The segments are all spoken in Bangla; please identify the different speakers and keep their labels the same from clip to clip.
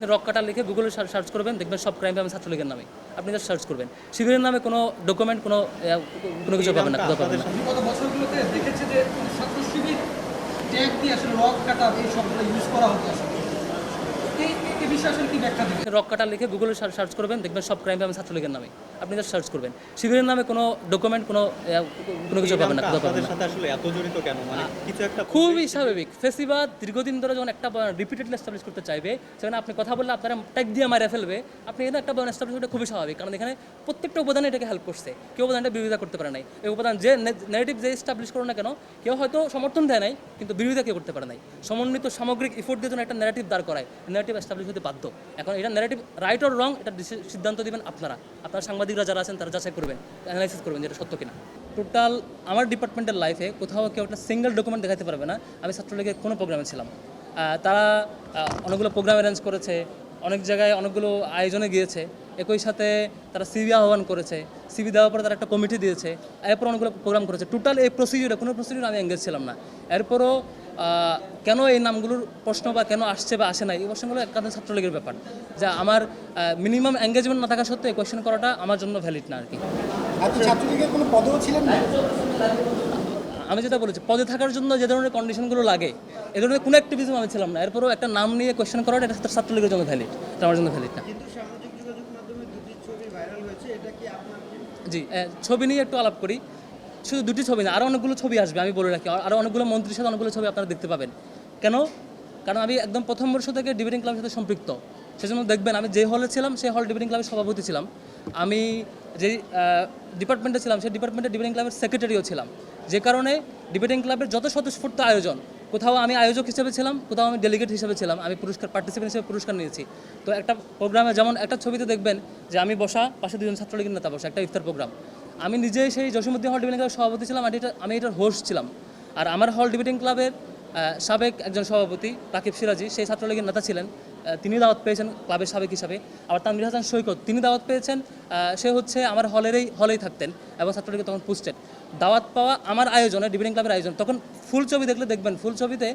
Speaker 1: রক কাটা লিখে গুগলে সার্চ করবেন, দেখবেন সব ক্রাইম আমি ছাত্রলীগের নামে। আপনি জাস্ট সার্চ করবেন, শিবিরের নামে কোনো ডকুমেন্ট, কোনো কিছু পাবেন না, কোথাও পাবেন না।
Speaker 2: গত বছরগুলোতে দেখেছে যে ছাত্র শিবির ট্যাগ দিয়ে আসলে রক কাটা এই শব্দটা ইউজ করা হতো আসলে। এই বিষয়ে আসলে কি ব্যাখ্যা দেবেন?
Speaker 1: রক কাটা লিখে গুগলে সার্চ করবেন, দেখবেন সব ক্রাইম আমি ছাত্রলীগের নামে। আপনি জাস্ট সার্চ করবেন, শিবিরের নামে কোনো ডকুমেন্ট, কোনো কিছু পাবেন না, কোথাও পাবেন না।
Speaker 3: সাথে আসলে এত জড়িত কেন? মানে কিছু একটা
Speaker 1: খুবই স্বাভাবিক। ফেসিবাদ দীর্ঘদিন ধরে যখন একটা রিপিটেডলি এস্টাবলিশ করতে চাইবে, সেখানে আপনি কথা বললে আপনারা ট্যাগ দিয়ে মারা ফেলবে, আপনি এখানে একটা বয়ান এস্টাবলিশ করতে খুবই স্বাভাবিক। কারণ এখানে প্রত্যেকটা উপাদানে এটাকে হেল্প করছে, কেউ উপাদানটা বিরোধিতা করতে পারে নাই। এই উপাদান যে নেগেটিভ যে এস্টাবলিশ করো না কেন, কেউ হয়তো সমর্থন দেয় নাই, কিন্তু বিরোধিতা কেউ করতে পারে নাই। সমন্বিত সামগ্রিক ইফোর্ট দিয়ে যখন একটা ন্যারেটিভ দাঁড় করায়, ন্যারেটিভ এস্টাবলিশ হতে বাধ্য। এখন এটা ন্যারেটিভ রাইট অর রং, এটা সিদ্ধান্ত দিবেন আপনারা। আপনার সাংবাদিকরা যারা আছেন তারা যাচাই করবেন, অ্যানালাইসিস করবেন যেটা সত্য কিনা। টোটাল আমার ডিপার্টমেন্টের লাইফে কোথাও কেউ একটা সিঙ্গেল ডকুমেন্ট দেখাতে পারবে না আমি ছাত্রলীগের কোনো প্রোগ্রামে ছিলাম। তারা অনেকগুলো প্রোগ্রাম অ্যারেঞ্জ করেছে, অনেক জায়গায় অনেকগুলো আয়োজনে গিয়েছে, একই সাথে তারা সিভি আহ্বান করেছে, সিভি দেওয়ার পরে তারা একটা কমিটি দিয়েছে, এরপর অনেকগুলো প্রোগ্রাম করেছে। টোটাল এই প্রসিডিউরে কোনো প্রসিডিউরে আমি এঙ্গেজ ছিলাম না। এরপরও কেন এই নামগুলোর প্রশ্ন বা কেন আসছে বা আসে না, এই প্রশ্নগুলো একান্ত ছাত্রলীগের ব্যাপার। যা আমার মিনিমাম এঙ্গেজমেন্ট না থাকা সত্ত্বেও এই কোয়েশ্চেন করাটা আমার জন্য ভ্যালিড না আর কি।
Speaker 2: আপনি ছাত্রলীগের কোনো পদেও ছিলেন না?
Speaker 1: আমি যেটা বলেছি, পদে থাকার জন্য যে ধরনের কন্ডিশনগুলো লাগে, এ ধরনের কোনো অ্যাক্টিভিজম আমি ছিলাম না। এরপরও একটা নাম নিয়ে কোয়েশ্চেন করাটা এটা ছাত্রলীগের জন্য ভ্যালিড, এটা আমার জন্য ভ্যালিড না।
Speaker 2: কিন্তু সামাজিক যোগাযোগ মাধ্যমে দুটি ছবি ভাইরাল হয়েছে, এটা কি আপনার?
Speaker 1: জি, ছবি নিয়ে একটু আলাপ করি। শুধু দুটি ছবি না, আরও অনেকগুলো ছবি আসবে, আমি বলে রাখি। আরও অনেকগুলো মন্ত্রীর সাথে অনেকগুলো ছবি আপনারা দেখতে পাবেন। কেন? কারণ আমি একদম প্রথম বর্ষ থেকে ডিবেটিং ক্লাবের সাথে সম্পৃক্ত। সেজন্য দেখবেন আমি যে হলে ছিলাম সেই হল ডিবেটিং ক্লাবের সভাপতি ছিলাম। আমি যেই ডিপার্টমেন্টে ছিলাম সেই ডিপার্টমেন্টে ডিবেটিং ক্লাবের সেক্রেটারিও ছিলাম। যে কারণে ডিবেটিং ক্লাবের যত স্বতঃস্ফূর্ত আয়োজন, কোথাও আমি আয়োজক হিসেবে ছিলাম, কোথাও আমি ডেলিগেট হিসেবে ছিলাম, আমি পার্টিসিপেন্ট হিসেবে পুরস্কার নিয়েছি। তো একটা প্রোগ্রামে যেমন একটা ছবিতে দেখবেন যে আমি বসা, পাশে দুজন ছাত্রলীগের নেতা বসা, একটা ইফতার প্রোগ্রাম। আমি নিজেই সেই জসীমউদ্দিন হল ডিবেটিং ক্লাবের সভাপতি ছিলাম, আমি এটার হোস্ট ছিলাম। আর আমার হল ডিবেটিং ক্লাবের সাবেক একজন সভাপতি রাকিব সিরাজি, সেই ছাত্রলীগের নেতা ছিলেন, তিনি দাওয়াত পেয়েছেন ক্লাবের সাবেক হিসাবে। আবার তানভীর হাসান সৈকত, তিনি দাওয়াত পেয়েছেন, সে হচ্ছে আমার হলেই থাকতেন এবং ছাত্রলীগে তখন পোস্টেড। দাওয়াত পাওয়া আমার আয়োজনে, ডিবেটিং ক্লাবের আয়োজন, তখন ফুল ছবি দেখলে দেখবেন ফুল ছবিতে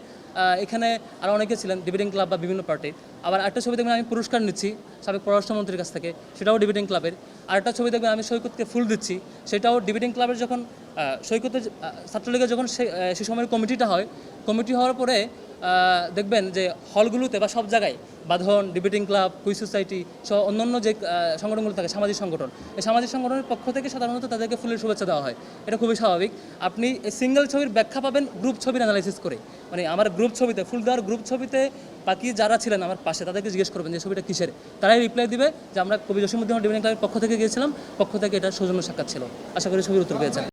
Speaker 1: এখানে আরও অনেকে ছিলেন ডিবেটিং ক্লাব বা বিভিন্ন পার্টি। আবার একটা ছবি দেখবেন আমি পুরস্কার নিচ্ছি সাবেক পররাষ্ট্রমন্ত্রীর কাছ থেকে, সেটাও ডিবেটিং ক্লাবের। আরেকটা ছবি দেখবেন আমি সৈকতকে ফুল দিচ্ছি, সেটাও ডিবেটিং ক্লাবের। যখন সৈকতের ছাত্রলীগের যখন সে সময়ের কমিটিটা হয়, কমিটি হওয়ার পরে দেখবেন যে হলগুলোতে বা সব জায়গায় বাঁধন, ডিবেটিং ক্লাব, কুইজ সোসাইটি সহ অন্যান্য যে সংগঠনগুলো থাকে, সামাজিক সংগঠন, এই সামাজিক সংগঠনের পক্ষ থেকে সাধারণত তাদেরকে ফুলের শুভেচ্ছা দেওয়া হয়। এটা খুবই স্বাভাবিক। আপনি এই সিঙ্গেল ছবির ব্যাখ্যা পাবেন গ্রুপ ছবির অ্যানালাইসিস করে। মানে আমার গ্রুপ ছবিতে, ফুল দেওয়ার গ্রুপ ছবিতে বাকি যারা ছিলেন আমার পাশে, তাদেরকে জিজ্ঞেস করবেন যে ছবিটা কিসের, তারাই রিপ্লাই দিবে যে আমরা কবি জসীমউদ্দিন হল ডিবেটিং ক্লাবের পক্ষ থেকে গিয়েছিলাম, পক্ষ থেকে এটা সৌজন্য সাক্ষাৎ ছিল। আশা করি ছবির উত্তর পেয়েছেন।